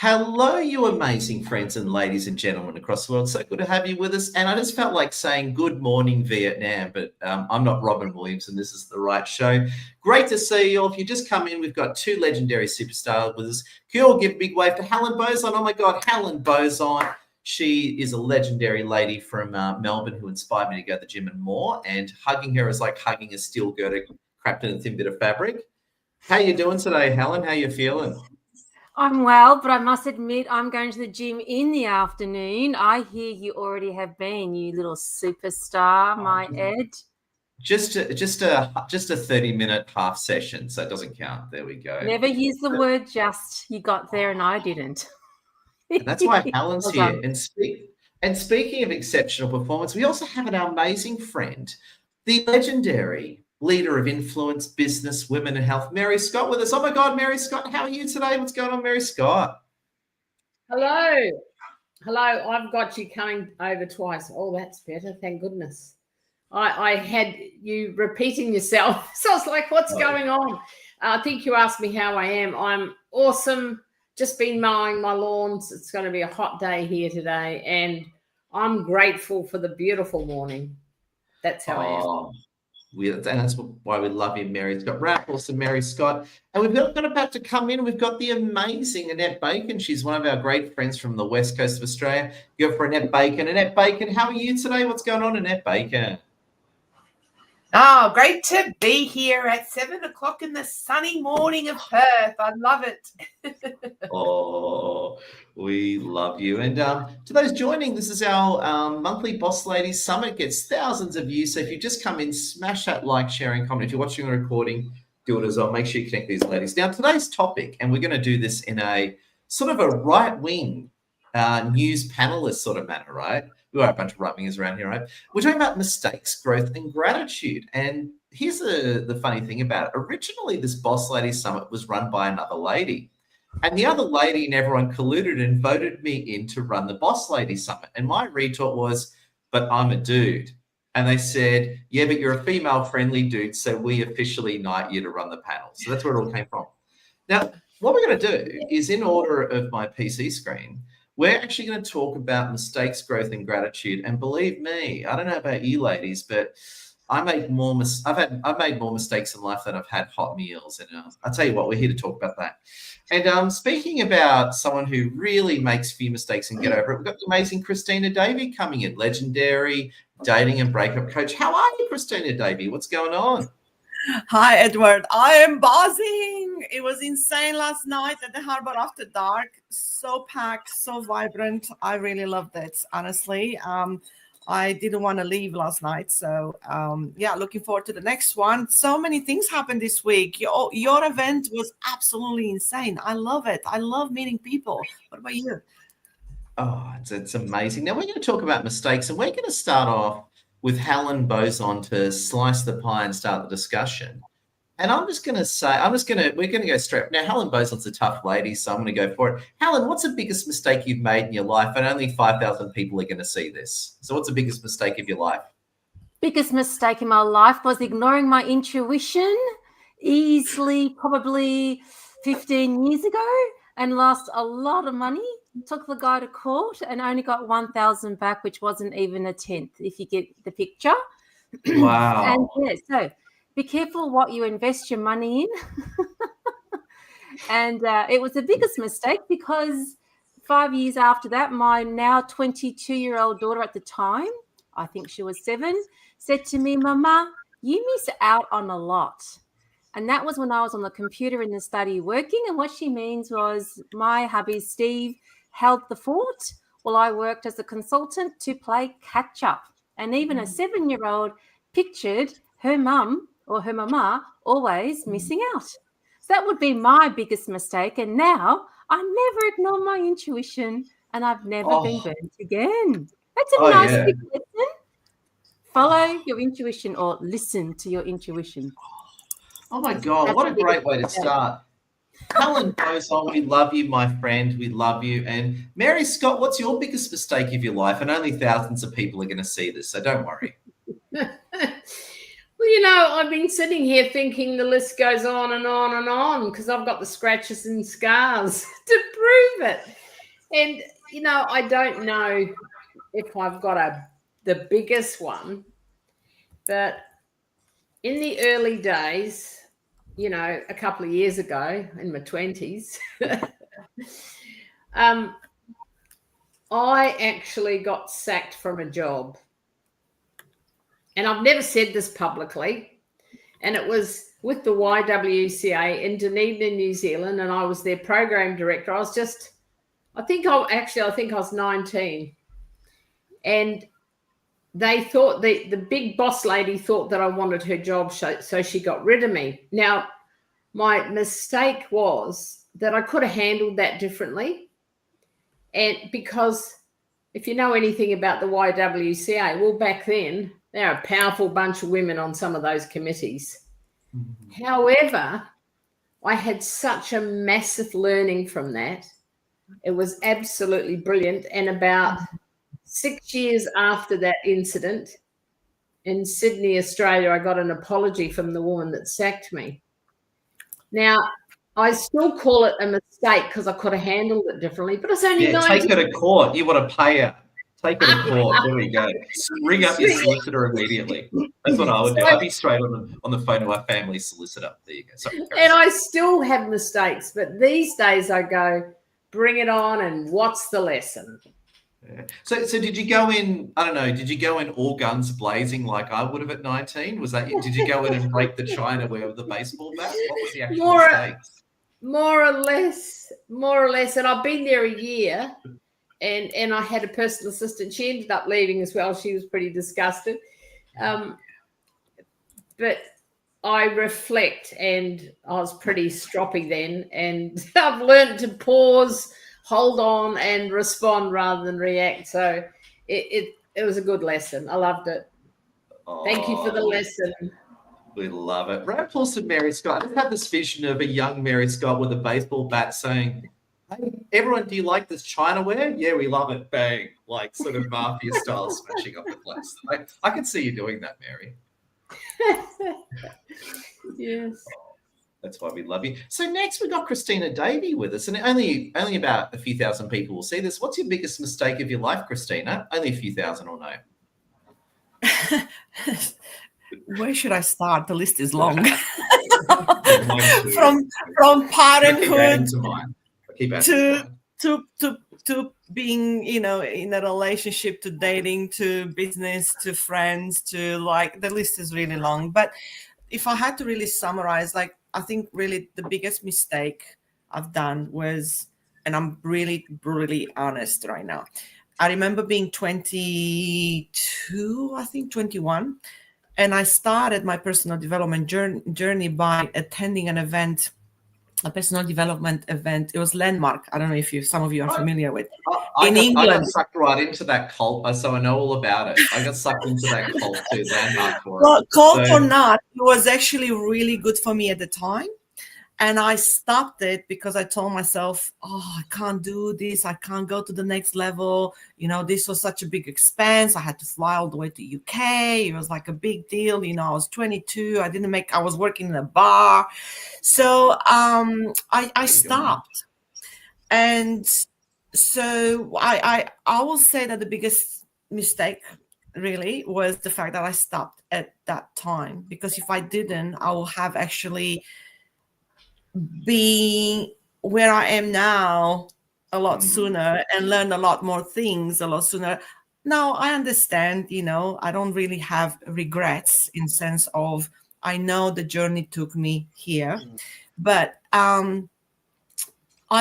Hello, you amazing friends and ladies and gentlemen across the world. So good to have you with us. And I just felt like saying good morning, Vietnam, but I'm not Robin Williams and this is the right show. Great to see you all. If you just come in, we've got two legendary superstars with us. Can you all give a big wave to Helen Boson? Oh my God, Helen Boson. She is a legendary lady from Melbourne who inspired me to go to the gym and more. And hugging her is like hugging a steel girder wrapped in a thin bit of fabric. How you doing today, Helen? How you feeling? I'm well, but I must admit I'm going to the gym in the afternoon. I hear you already have been, you little superstar, my Ed. Just a 30-minute half session, so it doesn't count. There we go. Never use the word just. You got there and I didn't. And that's why Helen's Well here. done. And speaking of exceptional performance, we also have an amazing friend, the legendary leader of influence, business, women and health, Mary Scott with us. Oh my God, Mary Scott, how are you today? What's going on, Mary Scott? Hello. I've got you coming over twice. Oh, that's better. Thank goodness. I had you repeating yourself. So I was like, what's going on? I think you asked me how I am. I'm awesome. Just been mowing my lawns. It's going to be a hot day here today. And I'm grateful for the beautiful morning. That's how I am. And that's why we love you, Mary Scott. Raffles and Mary Scott. And we've got about to come in. We've got the amazing Annette Bacon. She's one of our great friends from the west coast of Australia. Go for Annette Bacon. Annette Bacon, how are you today? What's going on, Annette Bacon? Oh, great to be here at 7 o'clock in the sunny morning of Perth. I love it. Oh, we love you. And to those joining, this is our monthly Boss Ladies Summit. Gets thousands of views. So if you just come in, smash that like, share, and comment. If you're watching a recording, do it as well. Make sure you connect these ladies. Now, today's topic, and we're going to do this in a sort of a right-wing news panelist sort of manner, right? We are a bunch of right-wingers around here, right? We're talking about mistakes, growth, and gratitude. And here's the funny thing about it. Originally, this Boss Ladies Summit was run by another lady. And the other lady and everyone colluded and voted me in to run the Boss Lady Summit. And my retort was, but I'm a dude. And they said, yeah, but you're a female-friendly dude, so we officially knight you to run the panel. So that's where it all came from. Now, what we're going to do is, in order of my PC screen, we're actually going to talk about mistakes, growth, and gratitude. And believe me, I don't know about you ladies, but I've made more mistakes in life than I've had hot meals. And I'll tell you what, we're here to talk about that. And speaking about someone who really makes few mistakes and get over it, we've got the amazing Christina Davey coming in, legendary dating and breakup coach. How are you, Christina Davey? What's going on? Hi, Edward. I am buzzing. It was insane last night at the Harbour After Dark. So packed, so vibrant. I really loved it, honestly. I didn't want to leave last night. So, yeah, looking forward to the next one. So many things happened this week. Your event was absolutely insane. I love it. I love meeting people. What about you? Oh, it's amazing. Now, we're going to talk about mistakes, and we're going to start off with Helen Boson to slice the pie and start the discussion. And we're going to go straight. Now, Helen Boson's a tough lady, so I'm going to go for it. Helen, what's the biggest mistake you've made in your life? And only 5,000 people are going to see this. So what's the biggest mistake of your life? Biggest mistake in my life was ignoring my intuition easily, probably 15 years ago, and lost a lot of money. Took the guy to court and only got 1,000 back, which wasn't even a tenth, if you get the picture. Wow. And yeah, so be careful what you invest your money in. And it was the biggest mistake because 5 years after that, my now 22-year-old daughter at the time, I think she was 7, said to me, Mama, you miss out on a lot. And that was when I was on the computer in the study working. And what she means was my hubby, Steve, held the fort while I worked as a consultant to play catch up. And even a 7-year-old pictured her mum or her mama always missing out. So that would be my biggest mistake. And now I never ignore my intuition and I've never been burnt again. That's a nice big lesson. Follow your intuition or listen to your intuition. Oh, my God. What a great way to start. Helen Boson, we love you, my friend. We love you. And Mary Scott, what's your biggest mistake of your life? And only thousands of people are going to see this, so don't worry. Well, I've been sitting here thinking the list goes on and on and on because I've got the scratches and scars to prove it. And, I don't know if I've got the biggest one, but in the early days, a couple of years ago in my 20s, I actually got sacked from a job. And I've never said this publicly. And it was with the YWCA in Dunedin, New Zealand. And I was their program director. I think I was 19. And they thought, the big boss lady thought that I wanted her job. So she got rid of me. Now, my mistake was that I could have handled that differently. And because if you know anything about the YWCA, well, back then, they're a powerful bunch of women on some of those committees. Mm-hmm. However, I had such a massive learning from that. It was absolutely brilliant. And about 6 years after that incident in Sydney, Australia, I got an apology from the woman that sacked me. Now, I still call it a mistake because I could have handled it differently, but it's only 19. Take it to court. You want to pay her. Take it to court. There we go. Ring up your solicitor immediately. That's what I would do. I'd be straight on the phone to our family solicitor. There you go. Sorry, and I still have mistakes, but these days I go, bring it on, and what's the lesson? Yeah. So did you go in, I don't know, did you go in all guns blazing like I would have at 19? Did you go in and break the Chinaware with the baseball bat? What was the actual mistakes? More or less. And I've been there a year. And I had a personal assistant. She ended up leaving as well. She was pretty disgusted. But I reflect, and I was pretty stroppy then. And I've learned to pause, hold on, and respond rather than react. So it was a good lesson. I loved it. Thank you for the lesson. We love it. Round of applause to Mary Scott. I just have this vision of a young Mary Scott with a baseball bat saying, "Hey, everyone, do you like this Chinaware? Yeah, we love it." Bang, like sort of mafia style smashing up the place. I can see you doing that, Mary. Yes. That's why we love you. So next we've got Christina Davey with us, and only about a few thousand people will see this. What's your biggest mistake of your life, Christina? Only a few thousand will know. Where should I start? The list is long. from parenthood to being, in a relationship, to dating, to business, to friends, to the list is really long. But if I had to really summarize, I think really the biggest mistake I've done was, and I'm really brutally honest right now, I remember being 22, I think 21, and I started my personal development journey by attending a personal development event. It was Landmark. I don't know if some of you are familiar with. I got sucked right into that cult, so I know all about it. I got sucked into that cult too, Landmark. Cult or not, it was actually really good for me at the time. And I stopped it because I told myself, I can't do this. I can't go to the next level. This was such a big expense. I had to fly all the way to UK. It was like a big deal. I was 22. I was working in a bar. So I stopped. And so I will say that the biggest mistake really was the fact that I stopped at that time, because if I didn't, I will have actually be where I am now a lot sooner and learn a lot more things a lot sooner. Now I understand, I don't really have regrets in sense of I know the journey took me here, but I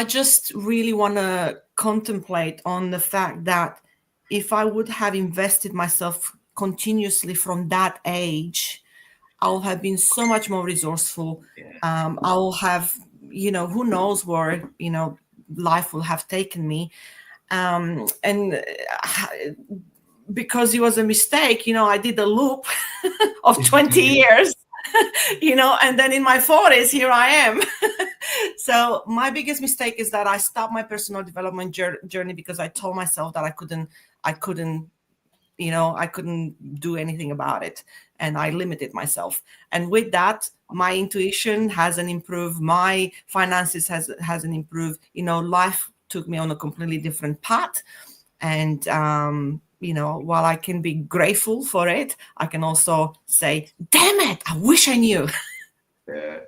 just really want to contemplate on the fact that if I would have invested myself continuously from that age, I'll have been so much more resourceful. I'll have, who knows where, life will have taken me. And because it was a mistake, I did a loop of 20 years, and then in my 40s, here I am. So my biggest mistake is that I stopped my personal development journey because I told myself that I couldn't I couldn't do anything about it, and I limited myself. And with that, my intuition hasn't improved, my finances hasn't improved. Life took me on a completely different path. And while I can be grateful for it, I can also say, damn it, I wish I knew. Yeah.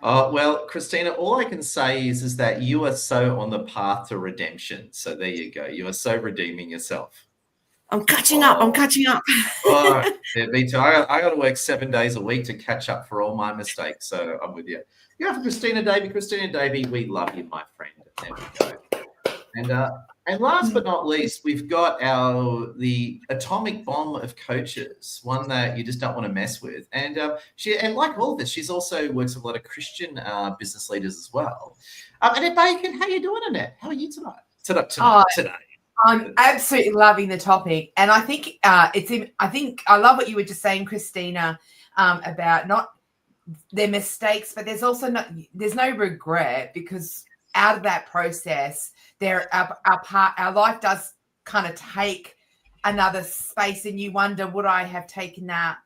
Well, Christina, all I can say is that you are so on the path to redemption. So there you go. You are so redeeming yourself. I'm catching up. Oh, yeah, me too. I got to work 7 days a week to catch up for all my mistakes. So I'm with you. Yeah, for Christina Davey. Christina Davey, we love you, my friend. There we go. And last but not least, we've got the atomic bomb of coaches, one that you just don't want to mess with. And and like all of this, she's also works with a lot of Christian business leaders as well. Annette Bacon, how you doing, Annette? How are you tonight? Today. I'm absolutely loving the topic, and I think I love what you were just saying, Christina, about not their mistakes, but there's no regret, because out of that process, our life does kind of take another space, and you wonder, would I have taken that,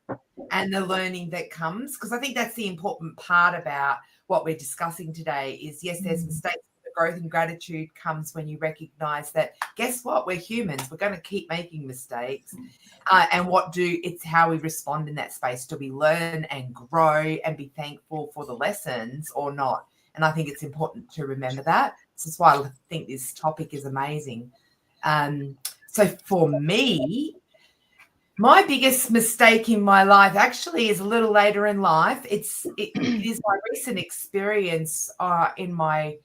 and the learning that comes, because I think that's the important part about what we're discussing today is, yes, there's mistakes. Growth and gratitude comes when you recognize that, guess what, we're humans, we're going to keep making mistakes, and it's how we respond in that space. Do we learn and grow and be thankful for the lessons or not? And I think it's important to remember that. This is why I think this topic is amazing. So for me, my biggest mistake in my life actually is a little later in life. It is my recent experience in my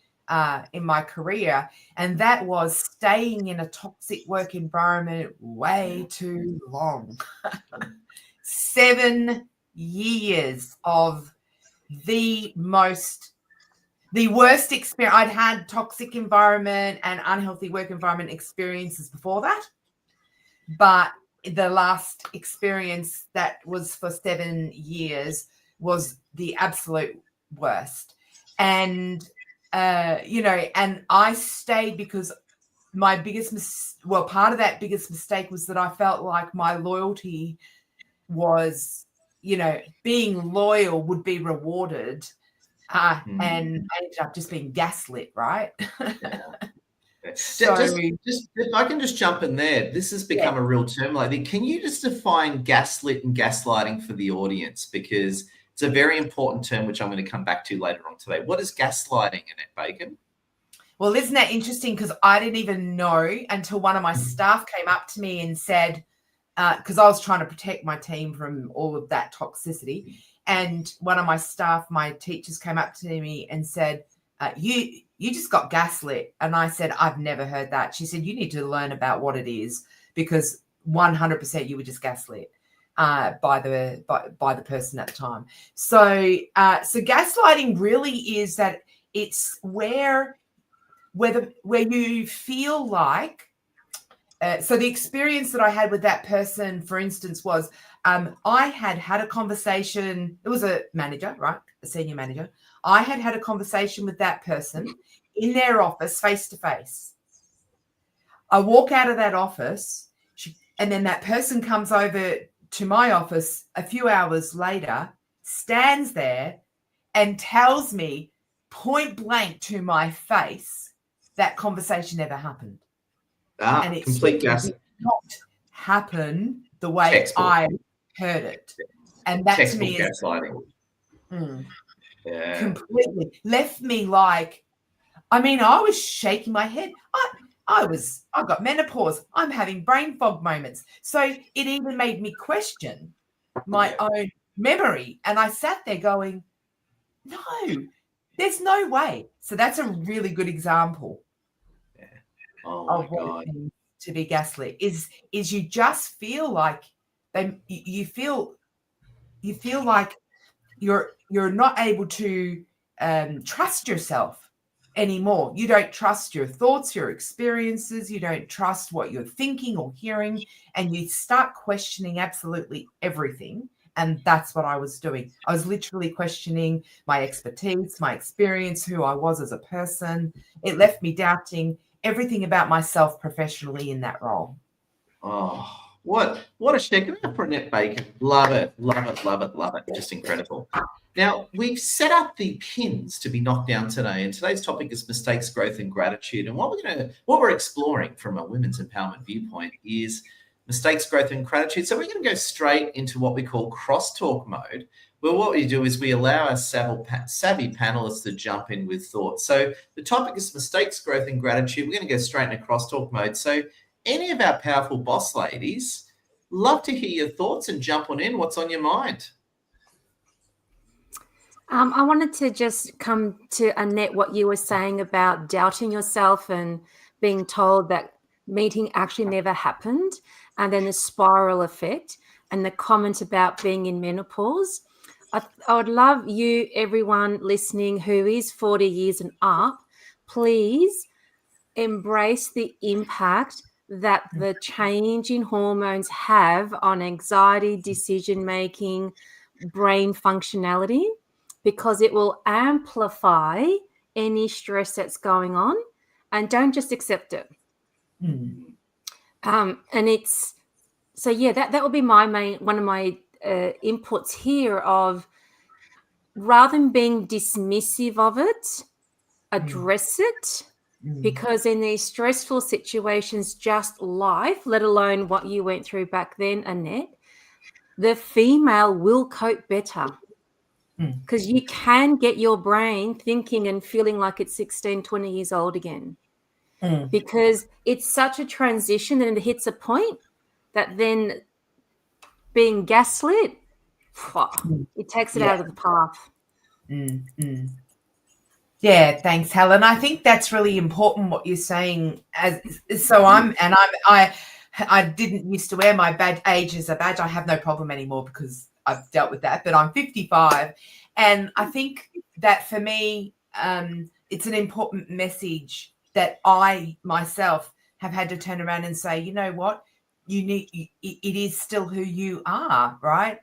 career, and that was staying in a toxic work environment way too long. 7 years of the worst experience. I'd had toxic environment and unhealthy work environment experiences before that, but the last experience that was for 7 years was the absolute worst. And and I stayed because my part of that biggest mistake was that I felt like my loyalty was, being loyal would be rewarded. And I ended up just being gaslit, right? So, just if I can just jump in there, this has become a real term lately. Can you just define gaslit and gaslighting for the audience? Because it's a very important term, which I'm going to come back to later on today. What is gaslighting, Annette Bacon? Well, isn't that interesting? Because I didn't even know until one of my staff came up to me and said, because I was trying to protect my team from all of that toxicity. And one of my staff, my teachers, came up to me and said, you just got gaslit. And I said, I've never heard that. She said, you need to learn about what it is, because 100% you were just gaslit by the person at the time. So gaslighting really is that it's where you feel like, so the experience that I had with that person, for instance, was I had a conversation. It was a manager, right? A senior manager. I had a conversation with that person in their office, face to face. I walk out of that office, and then that person comes over to my office a few hours later, stands there and tells me point blank to my face that conversation never happened. And it complete did not happen the way Textbook. I heard it. And that Textbook to me is gaslighting. completely left me like, I was shaking my head. I got menopause. I'm having brain fog moments. So it even made me question my own memory. And I sat there going, no, there's no way. So that's a really good example of what it means to be gaslit. Is you just feel like you feel like you're not able to trust yourself anymore. You don't trust your thoughts, your experiences. You don't trust what you're thinking or hearing, and you start questioning absolutely everything. And that's what I was doing. I was literally questioning my expertise, my experience, who I was as a person. It left me doubting everything about myself professionally in that role. Oh, What a check it out for Annette Bacon. Love it, love it, love it, love it. Just incredible. Now, we've set up the pins to be knocked down today, and today's topic is mistakes, growth, and gratitude. And what we're exploring from a women's empowerment viewpoint is mistakes, growth, and gratitude. So we're going to go straight into what we call crosstalk mode. Well, what we do is we allow our savvy panelists to jump in with thoughts. So the topic is mistakes, growth, and gratitude. We're going to go straight into crosstalk mode. So any of our powerful boss ladies, love to hear your thoughts and jump on in. What's on your mind? I wanted to just come to Annette, what you were saying about doubting yourself and being told that meeting actually never happened, and then the spiral effect and the comment about being in menopause. I would love you, everyone listening who is 40 years and up, please embrace the impact that the change in hormones have on anxiety, decision-making, brain functionality, because it will amplify any stress that's going on, and don't just accept it. And it's, so yeah, that would be one of my inputs here of, rather than being dismissive of it, address it, because in these stressful situations, just life, let alone what you went through back then, Annette, the female will cope better. Because you can get your brain thinking and feeling like it's 16, 20 years old again. Because it's such a transition, and it hits a point that then being gaslit, it takes it out of the path. Yeah, thanks, Helen. I think that's really important what you're saying. I didn't used to wear my age as a badge. I have no problem anymore because I've dealt with that, but I'm 55. And I think that for me, it's an important message that I myself have had to turn around and say, you know what, it is still who you are, right?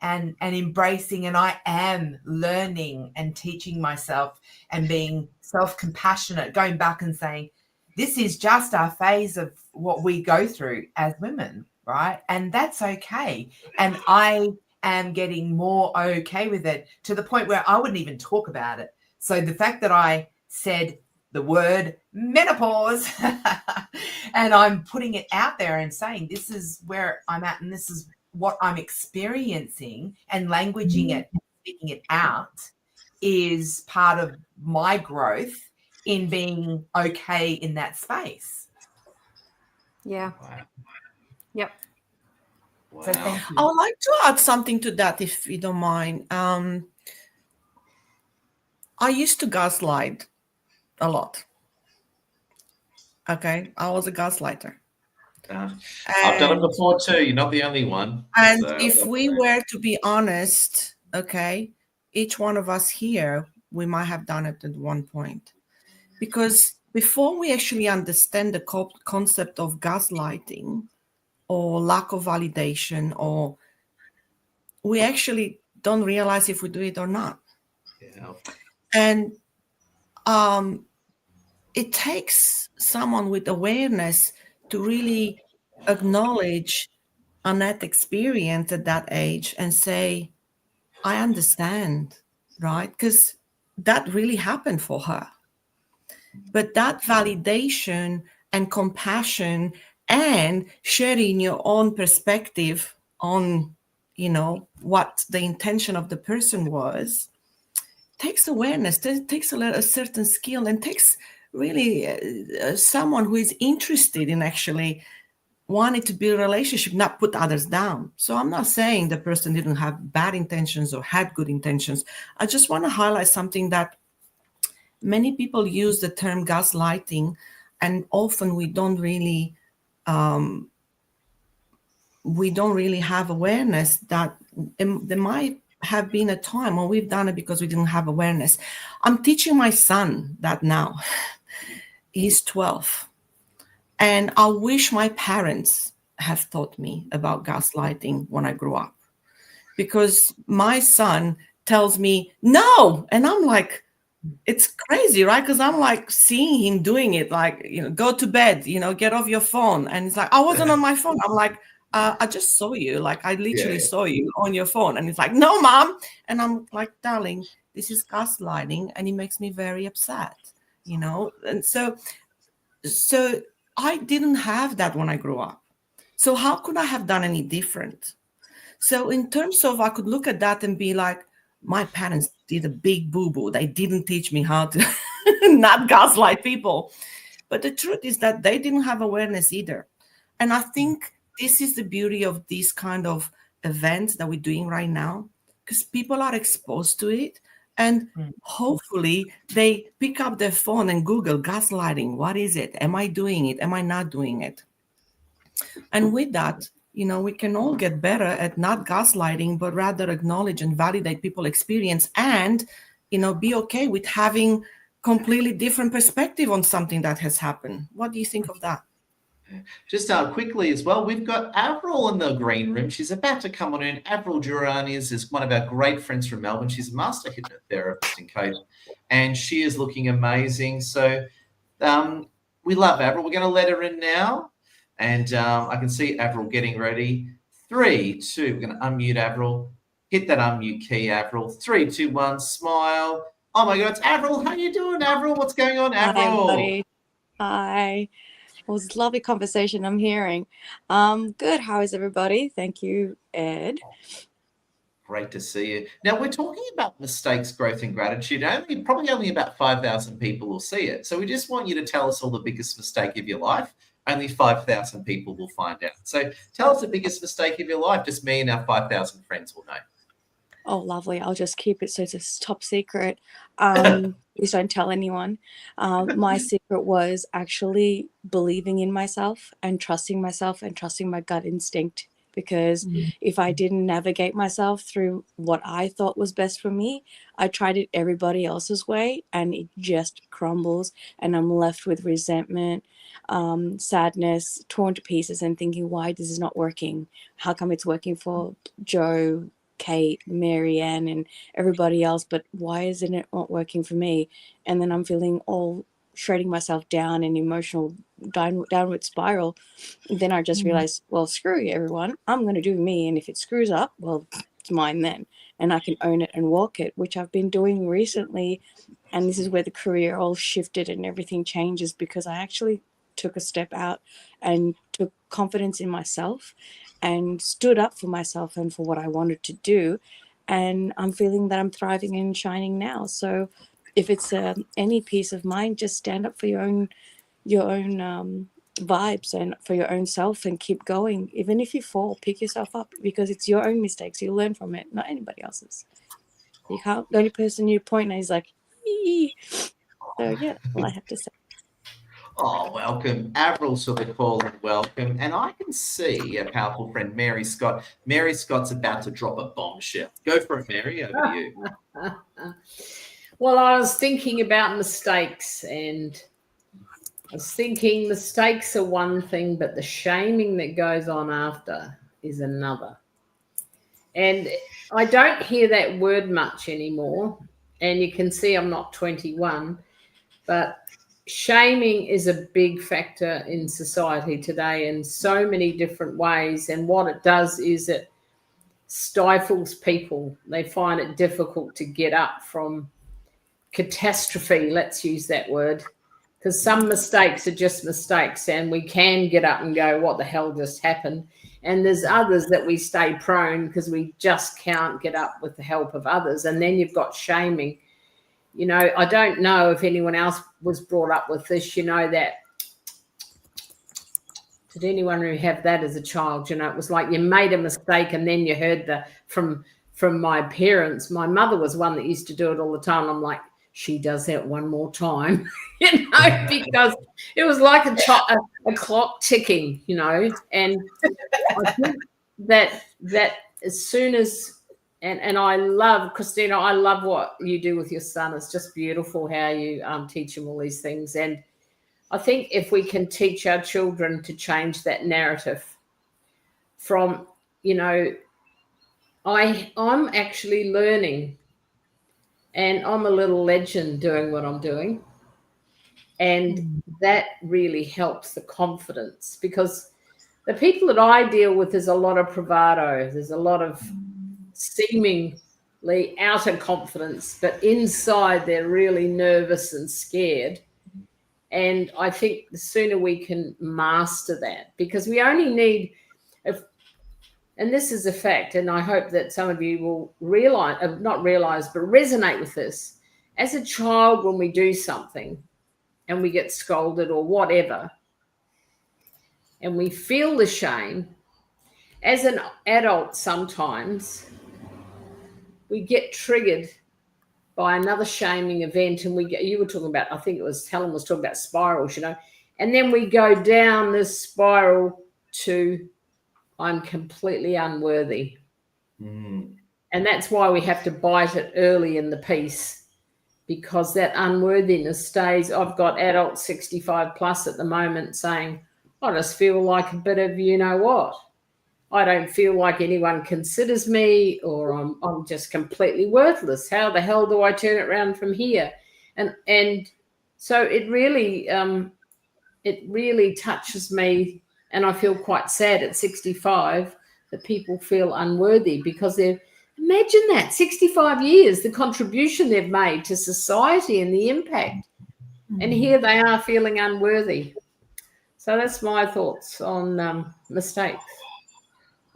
And embracing, and I am learning and teaching myself and being self-compassionate, going back and saying, this is just our phase of what we go through as women, right? And that's okay. And I am getting more okay with it, to the point where I wouldn't even talk about it. So the fact that I said the word menopause and I'm putting it out there and saying, this is where I'm at and this is what I'm experiencing, and languaging it, speaking it out, is part of my growth in being okay in that space. Yeah. Wow. Yep. Wow. So thank you. I would like to add something to that, if you don't mind. I used to gaslight a lot. Okay, I was a gaslighter. I've done it before too. You're not the only one. And So, if we were to be honest, okay, each one of us here, we might have done it at one point. Because before we actually understand the concept of gaslighting or lack of validation, or we actually don't realize if we do it or not. yeah. And it takes someone with awareness to really acknowledge Annette's experience at that age and say, I understand, right? Because that really happened for her. But that validation and compassion and sharing your own perspective on, you know, what the intention of the person was, takes awareness, takes a certain skill, and takes really someone who is interested in actually wanting to build a relationship, not put others down. So I'm not saying the person didn't have bad intentions or had good intentions. I just want to highlight something that many people use the term gaslighting, and often we don't really have awareness that there might have been a time when we've done it because we didn't have awareness. I'm teaching my son that now. He's 12. And I wish my parents have taught me about gaslighting when I grew up, because my son tells me no. And I'm like, it's crazy, right? Because I'm like seeing him doing it, like, you know, go to bed, you know, get off your phone. And it's like, I wasn't on my phone. I'm like, I just saw you. Like, I literally Yeah. saw you on your phone. And it's like, no, mom. And I'm like, darling, this is gaslighting. And it makes me very upset, you know? And so I didn't have that when I grew up. So how could I have done any different? So in terms of, I could look at that and be like, my parents did a big boo-boo. They didn't teach me how to not gaslight people. But the truth is that they didn't have awareness either. And I think this is the beauty of these kind of events that we're doing right now, because people are exposed to it. And hopefully they pick up their phone and Google gaslighting. What is it? Am I doing it? Am I not doing it? And with that, you know, we can all get better at not gaslighting, but rather acknowledge and validate people's experience and, you know, be okay with having completely different perspective on something that has happened. What do you think of that? Just quickly as well, we've got Avril in the green room. She's about to come on in. Avril Durrani is one of our great friends from Melbourne. She's a master hypnotherapist and coach, and she is looking amazing. So we love Avril. We're going to let her in now. And I can see Avril getting ready. 3, 2, we're going to unmute Avril. Hit that unmute key, Avril. 3, 2, 1, smile. Oh my God, it's Avril. How you doing, Avril? What's going on, Avril? Hi, everybody. Hi. It was a lovely conversation I'm hearing. Good. How is everybody? Thank you, Ed. Great to see you. Now, we're talking about mistakes, growth, and gratitude. Probably only about 5,000 people will see it. So we just want you to tell us all the biggest mistake of your life. Only 5,000 people will find out. So tell us the biggest mistake of your life. Just me and our 5,000 friends will know. Oh, lovely. I'll just keep it so it's top secret. Please don't tell anyone. My secret was actually believing in myself and trusting my gut instinct. Because if I didn't navigate myself through what I thought was best for me, I tried it everybody else's way and it just crumbles and I'm left with resentment, sadness, torn to pieces and thinking, why this is not working? How come it's working for Joe, Kate, Marianne and everybody else, but why isn't it not working for me? And then I'm feeling all shredding myself down in emotional downward spiral. Then I just realized, well, screw you, everyone. I'm going to do me. And if it screws up, well, it's mine then. And I can own it and walk it, which I've been doing recently. And this is where the career all shifted and everything changes because I actually took a step out and took confidence in myself and stood up for myself and for what I wanted to do. And I'm feeling that I'm thriving and shining now. So if it's any peace of mind, just stand up for your own vibes and for your own self and keep going. Even if you fall, pick yourself up because it's your own mistakes. You'll learn from it, not anybody else's. You can't. The only person you point at is like, ee. So yeah, that's all I have to say. Oh, welcome. Avril's for the call and welcome. And I can see a powerful friend, Mary Scott. Mary Scott's about to drop a bombshell. Go for it, Mary. Over to you. Well, I was thinking about mistakes and I was thinking mistakes are one thing, but the shaming that goes on after is another. And I don't hear that word much anymore. And you can see I'm not 21, but shaming is a big factor in society today in so many different ways. And what it does is it stifles people. They find it difficult to get up from catastrophe, let's use that word, because some mistakes are just mistakes and we can get up and go, what the hell just happened? And there's others that we stay prone because we just can't get up with the help of others. And then you've got shaming. You know, I don't know if anyone else was brought up with this, you know, that did anyone who have that as a child? You know, it was like you made a mistake and then you heard from my parents. My mother was one that used to do it all the time. I'm like, she does that one more time, you know, because it was like a clock ticking, you know. And I think that as soon as, and I love, Christina, I love what you do with your son. It's just beautiful how you teach him all these things. And I think if we can teach our children to change that narrative from, you know, I'm actually learning. And I'm a little legend doing what I'm doing. And that really helps the confidence because the people that I deal with, there's a lot of bravado. There's a lot of seemingly outer confidence, but inside they're really nervous and scared. And I think the sooner we can master that, because we only need, and this is a fact, and I hope that some of you will realize, not realize, but resonate with this. As a child, when we do something and we get scolded or whatever, and we feel the shame, as an adult, sometimes we get triggered by another shaming event, and you were talking about, I think it was Helen was talking about spirals, and then we go down this spiral to I'm completely unworthy. And that's why we have to bite it early in the piece, because that unworthiness stays. I've got adults 65 plus at the moment saying, I just feel like a bit of what. I don't feel like anyone considers me, or I'm just completely worthless. How the hell do I turn it around from here? And so it really touches me, and I feel quite sad at 65 that people feel unworthy, because imagine that 65 years, the contribution they've made to society and the impact, and here they are feeling unworthy. So that's my thoughts on mistakes.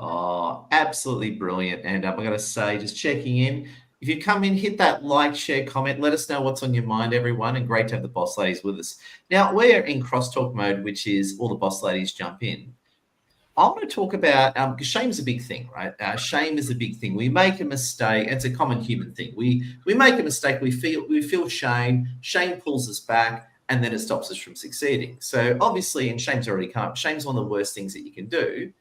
Oh, absolutely brilliant. And I'm going to say, just checking in, if you come in, hit that like, share, comment, let us know what's on your mind, everyone. And great to have the boss ladies with us. Now, we're in crosstalk mode, which is all the boss ladies jump in. I want to talk about, because shame's a big thing, right? Shame is a big thing. We make a mistake. It's a common human thing. We make a mistake. We feel shame. Shame pulls us back, and then it stops us from succeeding. So obviously, and shame's already come up, shame's one of the worst things that you can do.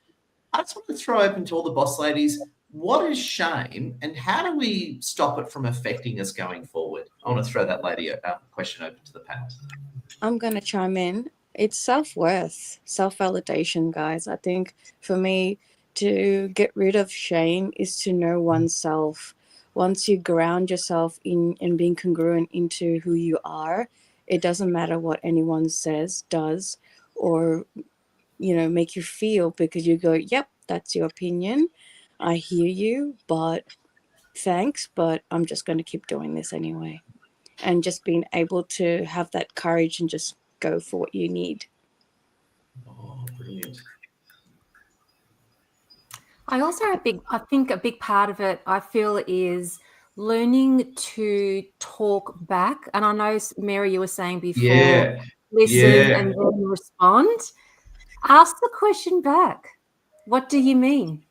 I just want to throw open to all the boss ladies, what is shame and how do we stop it from affecting us going forward? I want to throw that lady question open to the panel. I'm going to chime in. It's self-worth, self-validation, guys. I think for me, to get rid of shame is to know oneself. Once you ground yourself in being congruent into who you are, it doesn't matter what anyone says, does, or make you feel, because you go, yep, that's your opinion. I hear you, but thanks, but I'm just going to keep doing this anyway. And just being able to have that courage and just go for what you need. Oh, brilliant. I also I think a big part of it, I feel, is learning to talk back. And I know, Mary, you were saying before, listen and then respond. Ask the question back. What do you mean?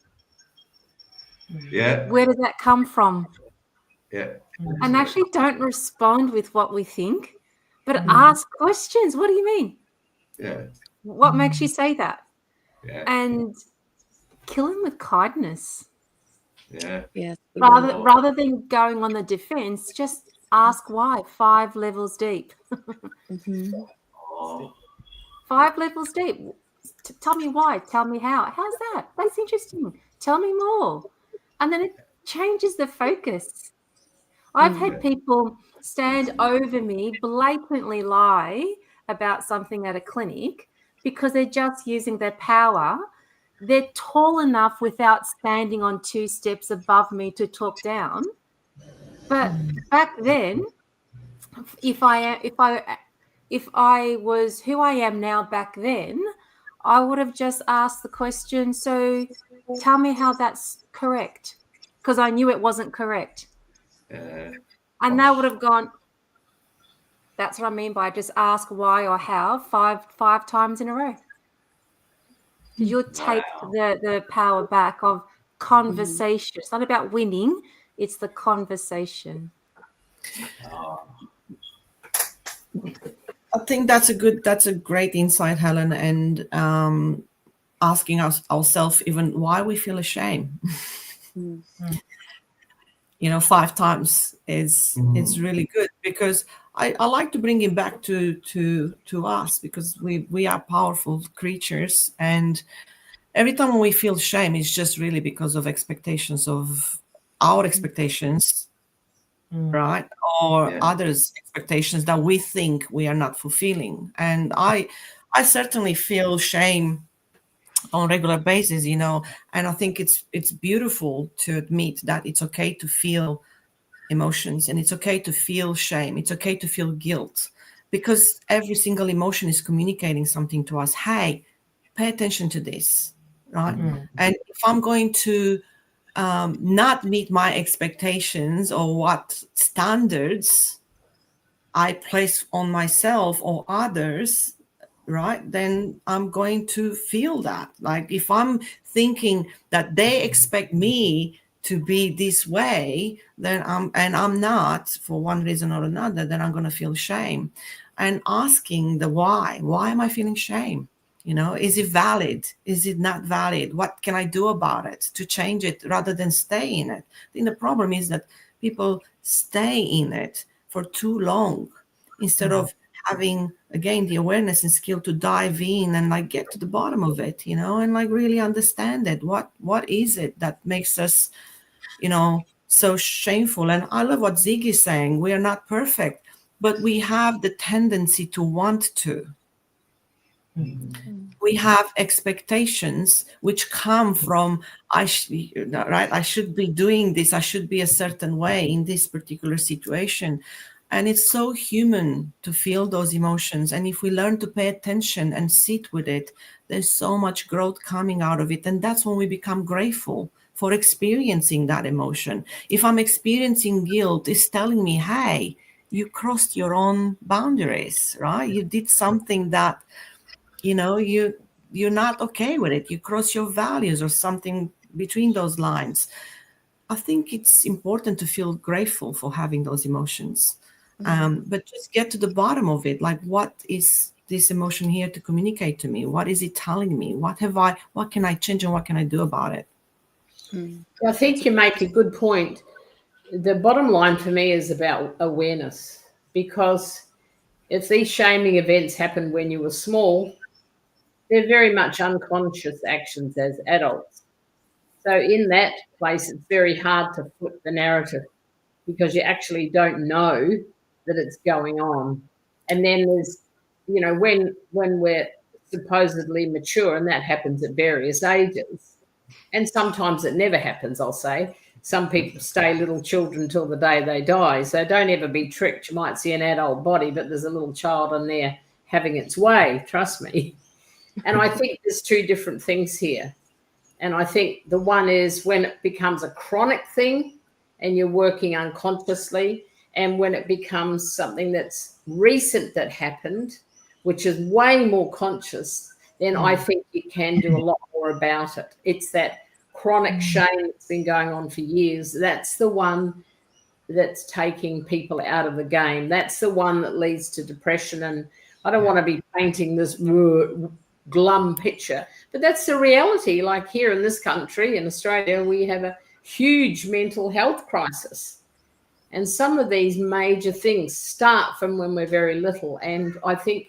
Yeah. Where did that come from? Yeah. And actually don't respond with what we think, but ask questions. What do you mean? Yeah. What makes you say that? Yeah. And kill him with kindness. Yeah. Yeah. Rather than going on the defense, just ask why. 5 levels deep. Oh. 5 levels deep. Tell me why. Tell me how. How's that? That's interesting. Tell me more. And then it changes the focus. I've had people stand over me, blatantly lie about something at a clinic because they're just using their power. They're tall enough without standing on 2 steps above me to talk down. But back then, if I was who I am now back then, I would have just asked the question, so tell me how that's correct, because I knew it wasn't correct. And they would have gone, that's what I mean by just ask why or how 5 times in a row. You'll take the power back of conversation. It's not about winning, it's the conversation. I think that's a great insight, Helen, and asking ourselves even why we feel ashamed. 5 times is really good, because I like to bring it back to us, because we are powerful creatures, and every time we feel shame, it's just really because of expectations of our expectations, right, or others' expectations that we think we are not fulfilling. And I certainly feel shame on regular basis, you know. And I think it's beautiful to admit that it's okay to feel emotions, and it's okay to feel shame. It's okay to feel guilt, because every single emotion is communicating something to us. Hey, pay attention to this, right? And if I'm going to not meet my expectations or what standards I place on myself or others, right, then I'm going to feel that. Like if I'm thinking that they expect me to be this way, then I'm not, for one reason or another, then I'm going to feel shame. And asking the why am I feeling shame? You know, is it valid? Is it not valid? What can I do about it to change it rather than stay in it? I think the problem is that people stay in it for too long instead of having, again, the awareness and skill to dive in and like get to the bottom of it, you know, and like really understand it. What is it that makes us, you know, so shameful? And I love what Ziggy is saying. We are not perfect, but we have the tendency to want to. We have expectations which come from I should be doing this, I should be a certain way in this particular situation. And it's so human to feel those emotions. And if we learn to pay attention and sit with it, there's so much growth coming out of it. And that's when we become grateful for experiencing that emotion. If I'm experiencing guilt, it's telling me, hey, you crossed your own boundaries, right? You did something that, you know, you're not okay with it. You cross your values or something between those lines. I think it's important to feel grateful for having those emotions. But just get to the bottom of it. Like, what is this emotion here to communicate to me? What is it telling me? What can I change and what can I do about it? I think you make a good point. The bottom line for me is about awareness, because if these shaming events happened when you were small, they're very much unconscious actions as adults. So in that place, it's very hard to flip the narrative because you actually don't know that it's going on. And then there's, you know, when we're supposedly mature, and that happens at various ages, and sometimes it never happens, I'll say. Some people stay little children till the day they die. So don't ever be tricked. You might see an adult body, but there's a little child in there having its way, trust me. And I think there's two different things here. And I think the one is when it becomes a chronic thing and you're working unconsciously, and when it becomes something that's recent that happened, which is way more conscious, then I think you can do a lot more about it. It's that chronic shame that's been going on for years. That's the one that's taking people out of the game. That's the one that leads to depression. And I don't want to be painting this glum picture, but that's the reality. Like here in this country, in Australia, we have a huge mental health crisis. And some of these major things start from when we're very little. And I think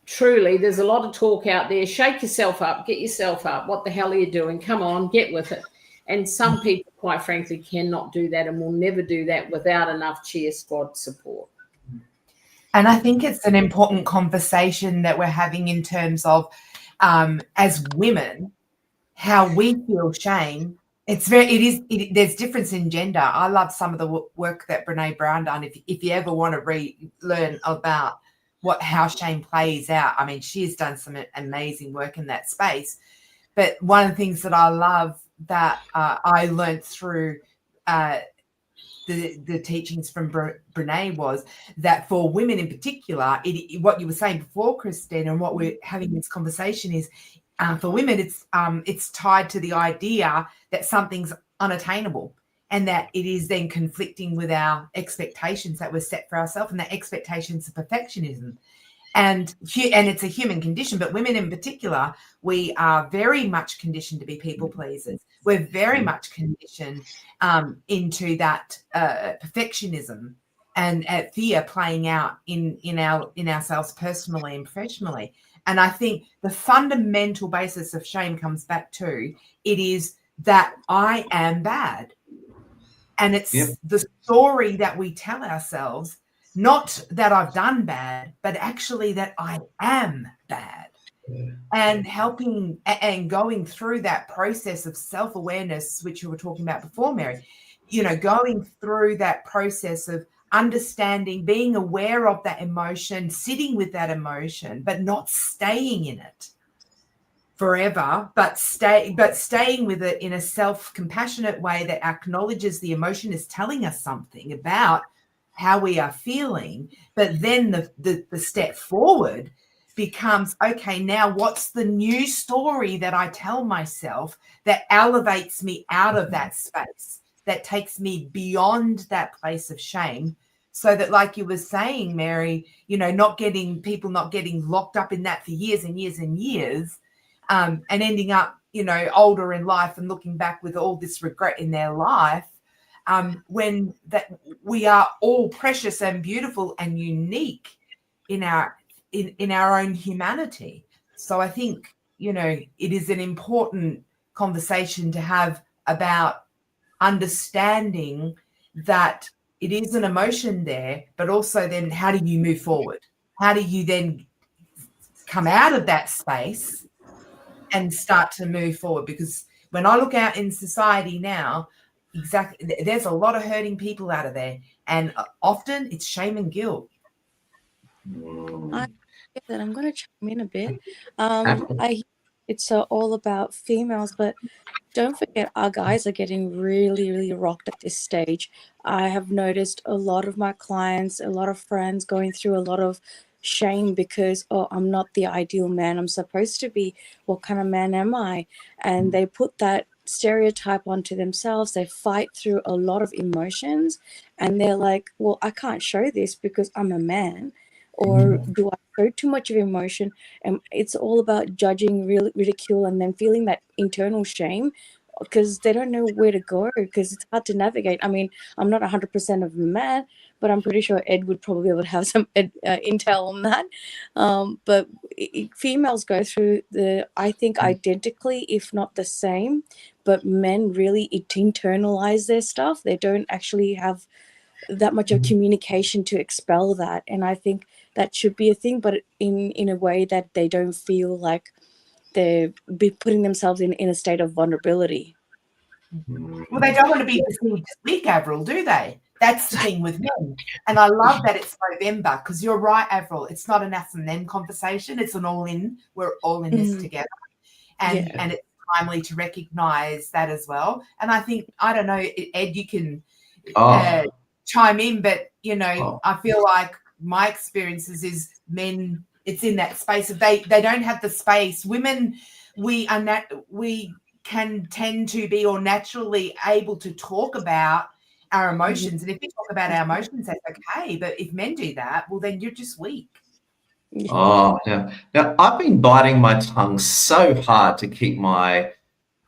truly there's a lot of talk out there. Shake yourself up, get yourself up. What the hell are you doing? Come on, get with it. And some people, quite frankly, cannot do that and will never do that without enough cheer squad support. And I think it's an important conversation that we're having in terms of, as women, how we feel shame. There's difference in gender. I love some of the work that Brene Brown done. If you ever want to learn about how shame plays out, I mean, she has done some amazing work in that space. But one of the things that I love that I learned through the teachings from Brene was that for women in particular, what you were saying before, Christine, and what we're having this conversation is, for women, it's tied to the idea that something's unattainable and that it is then conflicting with our expectations that were set for ourselves, and that expectations of perfectionism. And it's a human condition, but women in particular, we are very much conditioned to be people pleasers. We're very much conditioned into that perfectionism and fear playing out in ourselves personally and professionally. And I think the fundamental basis of shame comes back to it is that I am bad. And it's the story that we tell ourselves, not that I've done bad, but actually that I am bad. and helping and going through that process of self-awareness, which you were talking about before, Mary, going through that process of understanding, being aware of that emotion, sitting with that emotion, but not staying in it forever, but staying with it in a self-compassionate way that acknowledges the emotion is telling us something about how we are feeling. But then the step forward becomes, okay, now what's the new story that I tell myself that elevates me out of that space, that takes me beyond that place of shame, so that, like you were saying, Mary, not getting locked up in that for years and years and years, and ending up, older in life and looking back with all this regret in their life, when that we are all precious and beautiful and unique in our own humanity. So I think, it is an important conversation to have about understanding that it is an emotion there, but also then how do you move forward? How do you then come out of that space and start to move forward? Because when I look out in society now, exactly, there's a lot of hurting people out of there, and often it's shame and guilt. I get that. I'm going to chime in a bit. I it's all about females, but don't forget our guys are getting really, really rocked at this stage. I have noticed a lot of my clients, a lot of friends going through a lot of shame because, oh, I'm not the ideal man I'm supposed to be. What kind of man am I? And they put that stereotype onto themselves. They fight through a lot of emotions, and they're like, well, I can't show this because I'm a man. Or do I show too much of emotion? And it's all about judging, ridicule, and then feeling that internal shame because they don't know where to go because it's hard to navigate. I mean, I'm not 100% of a man, but I'm pretty sure Ed would probably be able to have some intel on that. But females go through I think, identically, if not the same, but men really internalize their stuff. They don't actually have that much of communication to expel that. And I think that should be a thing, but in a way that they don't feel like they're putting themselves in a state of vulnerability. Well, they don't want to be perceived as weak, Avril, do they? That's the thing with men. And I love that it's November, because you're right, Avril. It's not an us and them conversation. It's an all in. We're all in this together. And it's timely to recognize that as well. And I think, I don't know, Ed, you can chime in, but, I feel like my experiences is men, it's in that space of they don't have the space. Women, we can tend to be or naturally able to talk about our emotions. And if we talk about our emotions, that's okay. But if men do that, well, then you're just weak. Oh, yeah. Now, I've been biting my tongue so hard to keep my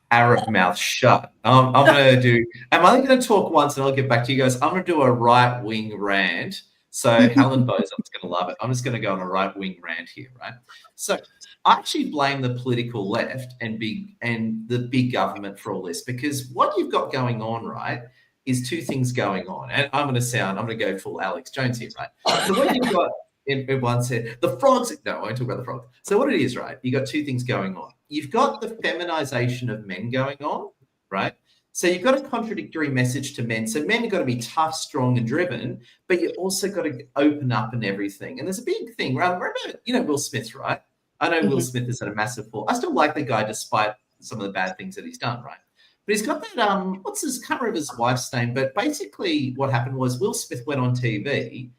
Arab mouth shut. I'm only going to talk once and I'll get back to you guys. I'm going to do a right-wing rant. So Helen Bozo's going to love it. I'm just going to go on a right-wing rant here, right? So I actually blame the political left and the big government for all this, because what you've got going on, right, is two things going on. And I'm going to go full Alex Jones here, right? So what you've got, everyone said, the frogs, no, I won't talk about the frogs. So what it is, right, you've got two things going on. You've got the feminization of men going on, right? So you've got a contradictory message to men. So men have got to be tough, strong, and driven, but you also got to open up and everything. And there's a big thing. Remember, Will Smith, right? I know Will Smith has had a massive fall. I still like the guy despite some of the bad things that he's done, right? But he's got that, can't remember his wife's name, but basically what happened was Will Smith went on TV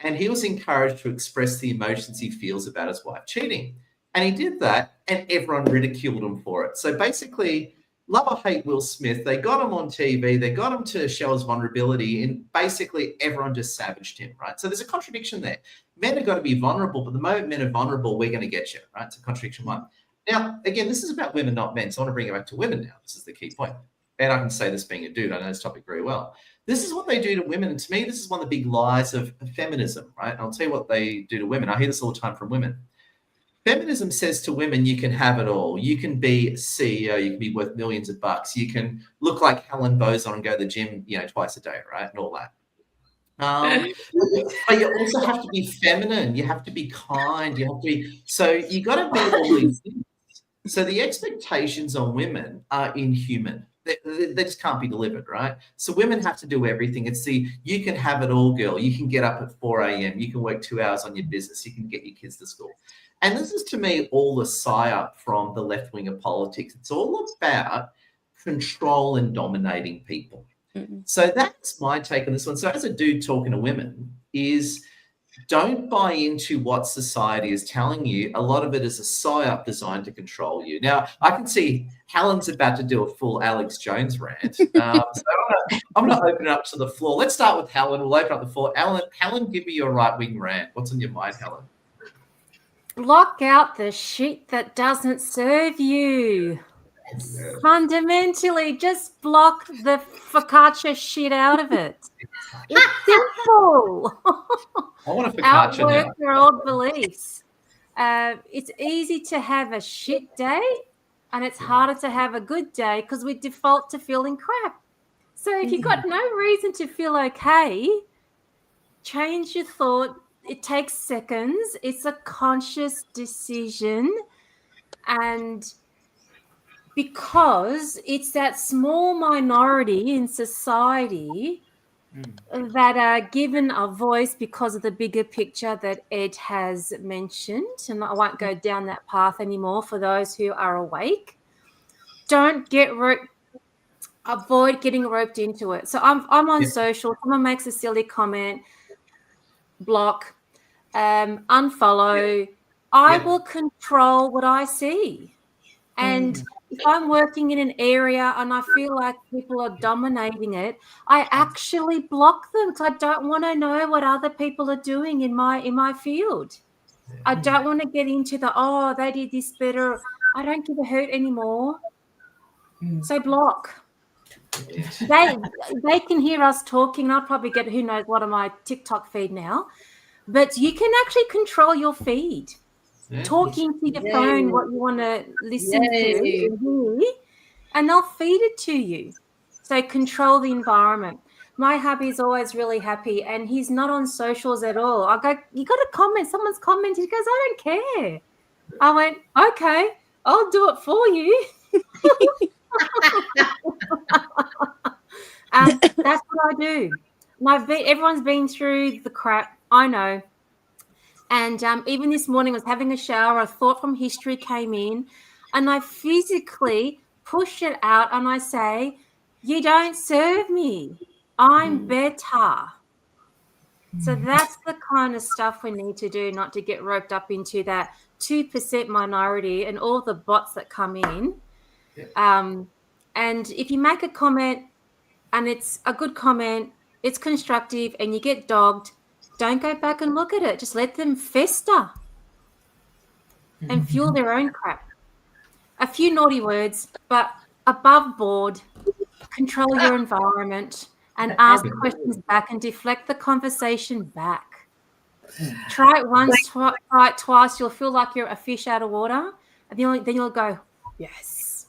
and he was encouraged to express the emotions he feels about his wife cheating. And he did that and everyone ridiculed him for it. So basically, love or hate Will Smith, they got him on TV, they got him to show his vulnerability, and basically everyone just savaged him, right? So there's a contradiction there. Men have got to be vulnerable, but the moment men are vulnerable, we're going to get you, right? It's a contradiction one. Now, again, this is about women, not men, so I want to bring it back to women now. This is the key point. And I can say this being a dude, I know this topic very well. This is what they do to women, and to me, this is one of the big lies of feminism, right? And I'll tell you what they do to women. I hear this all the time from women. Feminism says to women, you can have it all. You can be a CEO. You can be worth millions of bucks. You can look like Helen Bozo and go to the gym, twice a day, right? And all that. But you also have to be feminine. You have to be kind. You have to be. So you got to be all these things. So the expectations on women are inhuman. They just can't be delivered, right? So women have to do everything. It's the you can have it all, girl. You can get up at 4 a.m. You can work 2 hours on your business. You can get your kids to school. And this is, to me, all the psyop from the left wing of politics. It's all about control and dominating people. So that's my take on this one. So as a dude talking to women is don't buy into what society is telling you. A lot of it is a psyop designed to control you. Now, I can see Helen's about to do a full Alex Jones rant. So I'm going to open it up to the floor. Let's start with Helen. We'll open up the floor. Helen, give me your right-wing rant. What's on your mind, Helen? Block out the shit that doesn't serve you. Fundamentally, just block the focaccia shit out of it. It's simple. I want a focaccia Outwork now. your old beliefs. It's easy to have a shit day, and it's harder to have a good day because we default to feeling crap. So if you've got no reason to feel okay, change your thought. It takes seconds. It's a conscious decision, and because it's that small minority in society that are given a voice because of the bigger picture that Ed has mentioned, and I won't go down that path anymore for those who are awake. Don't get avoid getting roped into it. So I'm on social. Someone makes a silly comment, block, unfollow. I will control what I see. And if I'm working in an area and I feel like people are dominating it, I actually block them because I don't want to know what other people are doing in my field. I don't want to get into they did this better. I don't give a hoot anymore. So block. They can hear us talking. I'll probably get who knows what on my TikTok feed now. But you can actually control your feed. Talking to your phone what you want to listen to, and they'll feed it to you. So control the environment. My hubby's always really happy, and he's not on socials at all. I go, you got to comment. Someone's commented. He goes, I don't care. I went, okay, I'll do it for you. That's what I do. Everyone's been through the crap. I know. And even this morning, I was having a shower. A thought from history came in, and I physically push it out, and I say, "You don't serve me. I'm better." So that's the kind of stuff we need to do, not to get roped up into that 2% minority and all the bots that come in. And if you make a comment, and it's a good comment, it's constructive, and you get dogged, don't go back and look at it. Just let them fester and fuel their own crap. A few naughty words, but above board, control your environment and ask questions back and deflect the conversation back. Try it once, try it twice. You'll feel like you're a fish out of water. And then you'll go, yes.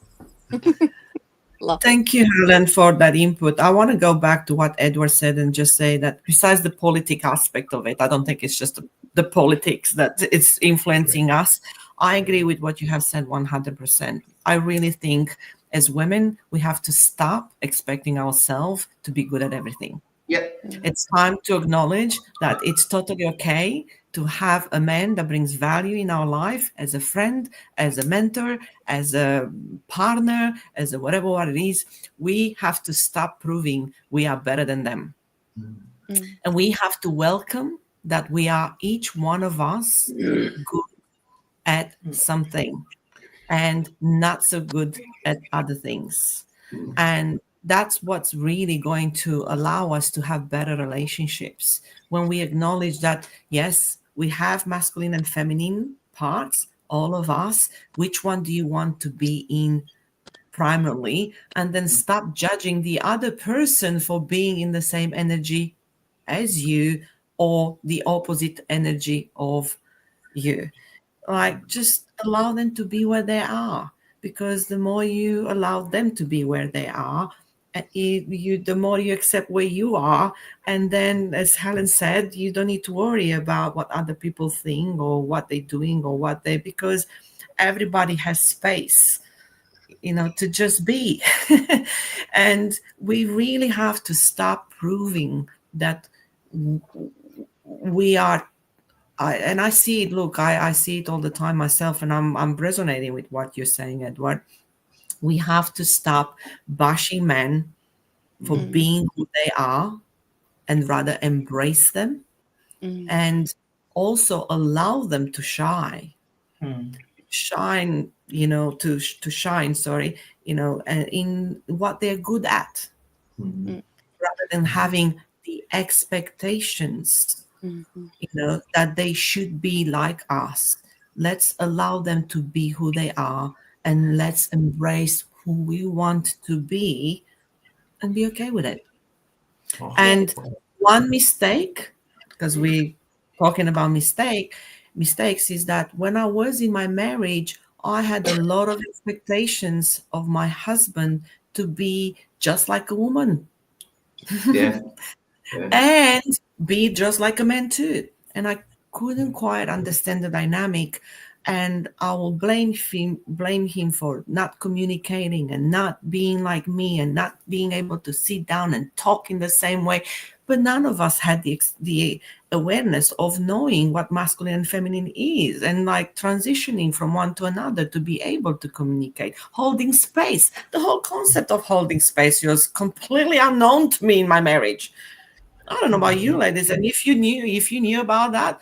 Thank you, Helen, for that input. I want to go back to what Edward said and just say that besides the politic aspect of it, I don't think it's just the politics that it's influencing us. I agree with what you have said 100%. I really think as women, we have to stop expecting ourselves to be good at everything. It's time to acknowledge that it's totally okay to have a man that brings value in our life as a friend, as a mentor, as a partner, as a whatever what it is. We have to stop proving we are better than them. And we have to welcome that we are each one of us good at something and not so good at other things. And that's what's really going to allow us to have better relationships when we acknowledge that, yes, we have masculine and feminine parts, all of us. Which one do you want to be in primarily? And then stop judging the other person for being in the same energy as you or the opposite energy of you. Like, just allow them to be where they are, because the more you allow them to be where they are, the more you accept where you are, and then, as Helen said, you don't need to worry about what other people think or what they're doing or because everybody has space, to just be. And we really have to stop proving that we are. And I see it. Look, I see it all the time myself, and I'm resonating with what you're saying, Edward. We have to stop bashing men for being who they are, and rather embrace them, and also allow them to shine. Shine, to shine. Sorry, in what they're good at, rather than having the expectations. That they should be like us. Let's allow them to be who they are, and let's embrace who we want to be and be okay with it. And one mistake, because we're talking about mistakes, is that when I was in my marriage, I had a lot of expectations of my husband to be just like a woman. Yeah. And be just like a man too. And I couldn't quite understand the dynamic, and I will blame him for not communicating and not being like me and not being able to sit down and talk in the same way. But none of us had the awareness of knowing what masculine and feminine is, and like transitioning from one to another to be able to communicate, holding space. The whole concept of holding space was completely unknown to me in my marriage. I don't know about you, ladies, and if you knew about that,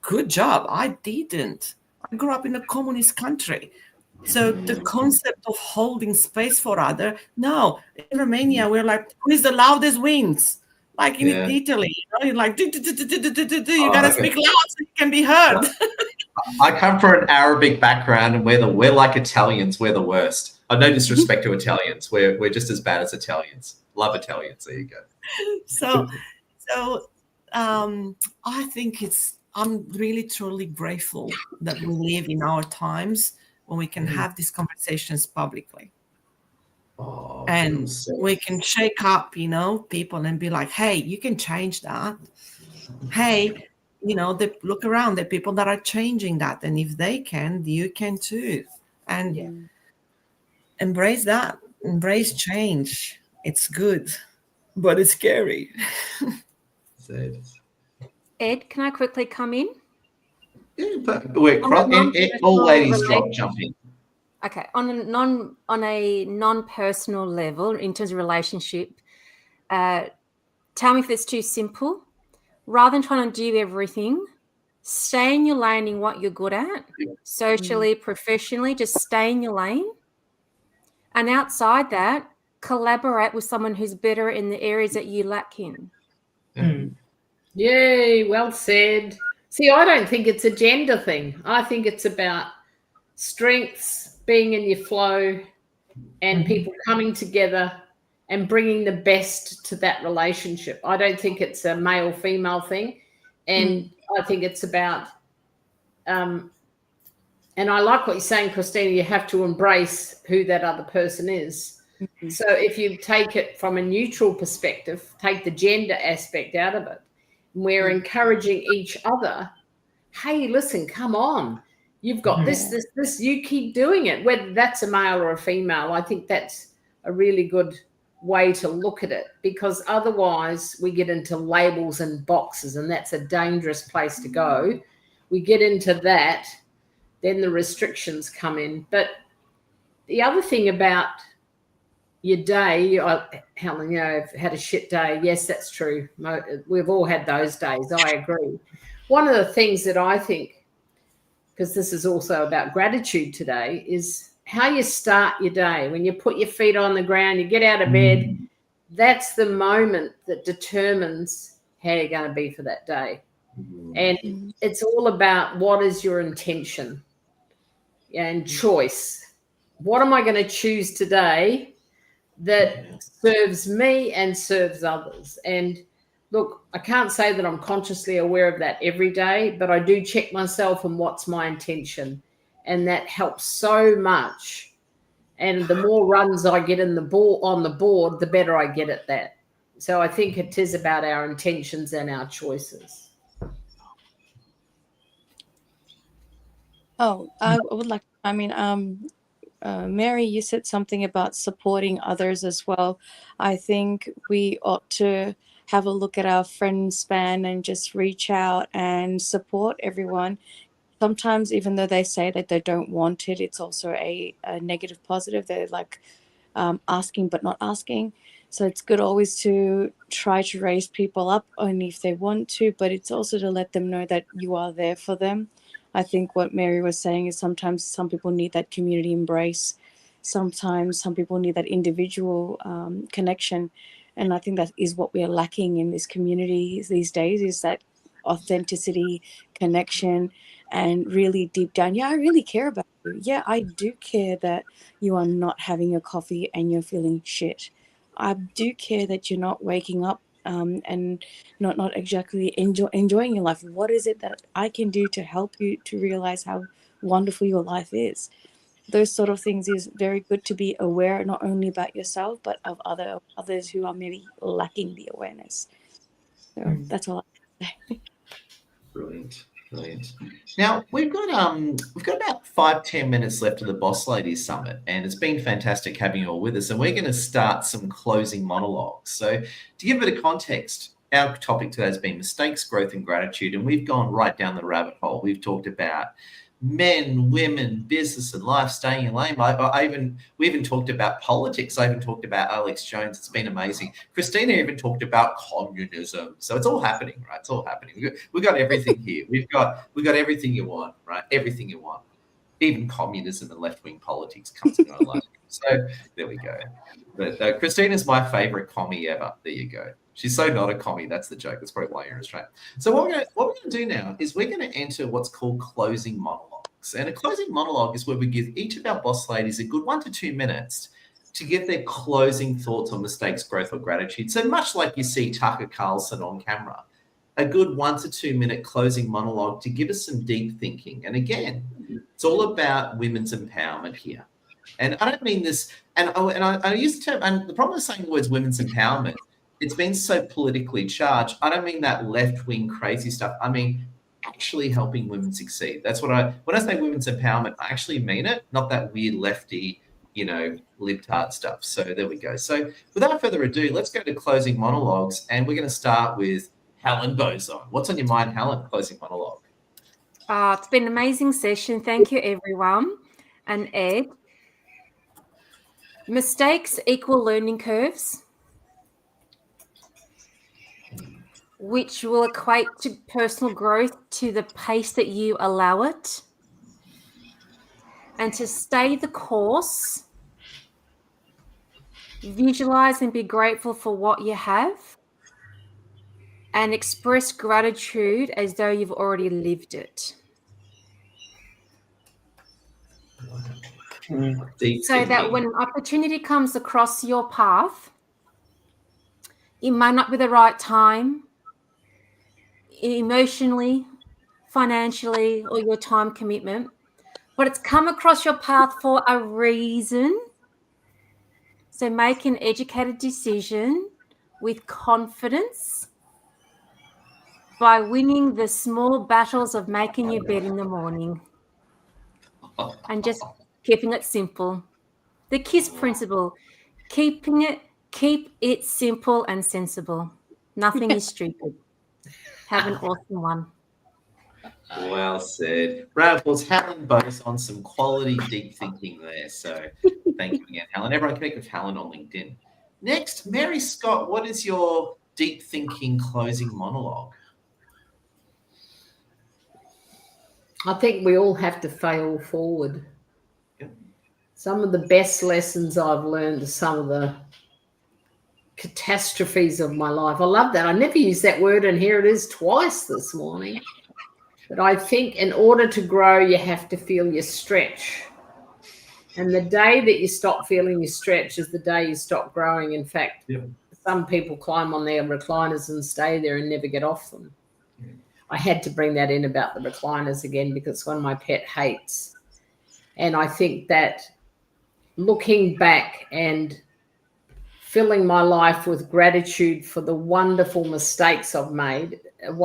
good job. I didn't. I grew up in a communist country. So the concept of holding space for other, no. In Romania, we're like, who is the loudest wins? Like in Italy, you're like, you gotta speak loud so you can be heard. I come from an Arabic background, and we're like Italians. We're the worst. No disrespect to Italians. We're just as bad as Italians. Love Italians. There you go. So I think I'm really truly grateful that we live in our times when we can have these conversations publicly. And we can shake up, people and be like, hey, you can change that. Hey, they look around, there are people that are changing that. And if they can, you can too. And embrace that. Embrace change. It's good, but it's scary. Ed, can I quickly come in? Yeah, but all ladies jump in. Okay, on a non-personal level, in terms of relationship, tell me if it's too simple. Rather than trying to do everything, stay in your lane in what you're good at, socially, professionally, just stay in your lane. And outside that, collaborate with someone who's better in the areas that you lack in. Yay, well said. See, I don't think it's a gender thing. I think it's about strengths, being in your flow, and people coming together and bringing the best to that relationship. I don't think it's a male-female thing. And I think it's about, and I like what you're saying, Christina, you have to embrace who that other person is. So if you take it from a neutral perspective, take the gender aspect out of it, we're encouraging each other. Hey, listen, come on. You've got this, you keep doing it. Whether that's a male or a female, I think that's a really good way to look at it, because otherwise we get into labels and boxes, and that's a dangerous place to go. We get into that, then the restrictions come in. But the other thing about your day, Helen, I've had a shit day. Yes, that's true. We've all had those days. I agree. One of the things that I think, because this is also about gratitude today, is how you start your day. When you put your feet on the ground, you get out of bed, that's the moment that determines how you're going to be for that day. And it's all about what is your intention and choice. What am I going to choose today that serves me and serves others? And look, I can't say that I'm consciously aware of that every day, but I do check myself and what's my intention. And that helps so much. And the more runs I get on the board, the better I get at that. So I think it is about our intentions and our choices. Oh, I would like, Mary, you said something about supporting others as well. I think we ought to have a look at our friend span and just reach out and support everyone. Sometimes, even though they say that they don't want it, it's also a negative positive. They're like asking but not asking. So it's good always to try to raise people up only if they want to, but it's also to let them know that you are there for them. I think what Mary was saying is sometimes some people need that community embrace. Sometimes some people need that individual connection. And I think that is what we are lacking in this community these days, is that authenticity, connection, and really deep down, yeah, I really care about you. Yeah, I do care that you are not having your coffee and you're feeling shit. I do care that you're not waking up and not exactly enjoying your life. What is it that I can do to help you to realize how wonderful your life is? Those sort of things is very good to be aware, not only about yourself, but of others who are maybe lacking the awareness. So that's all I have to say. Brilliant. Now we've got about 5-10 minutes left of the Boss Ladies Summit, and it's been fantastic having you all with us. And we're going to start some closing monologues. So to give a bit of context, our topic today has been mistakes, growth, and gratitude, and we've gone right down the rabbit hole. We've talked about men, women, business, and life, staying in lane. We even talked about politics. I even talked about Alex Jones. It's been amazing. Christina even talked about communism. So it's all happening, right? It's all happening. We've got everything here. We've got everything you want, right? Everything you want. Even communism and left-wing politics comes in our life. So there we go. But Christina's my favorite commie ever. There you go. She's so not a commie. That's the joke. That's probably why you're in Australia. So what we're going to do now is we're going to enter what's called closing monologues. And a closing monologue is where we give each of our boss ladies a good 1 to 2 minutes to give their closing thoughts on mistakes, growth, or gratitude. So much like you see Tucker Carlson on camera, a good 1 to 2 minute closing monologue to give us some deep thinking. And again, it's all about women's empowerment here. And I don't mean this, and I use the term, and the problem with saying the words women's empowerment, it's been so politically charged. I don't mean that left-wing crazy stuff. I mean actually helping women succeed. That's what when I say women's empowerment, I actually mean it, not that weird lefty, libtard stuff. So there we go. So without further ado, let's go to closing monologues, and we're going to start with Helen Bozon. What's on your mind, Helen? Closing monologue. It's been an amazing session. Thank you, everyone. And Ed, mistakes equal learning curves, which will equate to personal growth to the pace that you allow it. And to stay the course, visualize and be grateful for what you have, and express gratitude as though you've already lived it. So that when opportunity comes across your path, it might not be the right time, emotionally, financially, or your time commitment, but it's come across your path for a reason. So make an educated decision with confidence by winning the small battles of making your bed in the morning and just keeping it simple. The KISS principle, keep it simple and sensible. Nothing is stupid. Have an awesome one. Well said. Round of applause. Helen Bozon on some quality deep thinking there. So thank you again, Helen. Everyone connect with Helen on LinkedIn. Next, Mary Scott, what is your deep thinking closing monologue? I think we all have to fail forward. Yep. Some of the best lessons I've learned are some of the catastrophes of my life. I love that. I never used that word, and here it is twice this morning. But I think in order to grow, you have to feel your stretch. And the day that you stop feeling your stretch is the day you stop growing. In fact, Some people climb on their recliners and stay there and never get off them. I had to bring that in about the recliners again because it's one of my pet hates. And I think that looking back and filling my life with gratitude for the wonderful mistakes I've made, and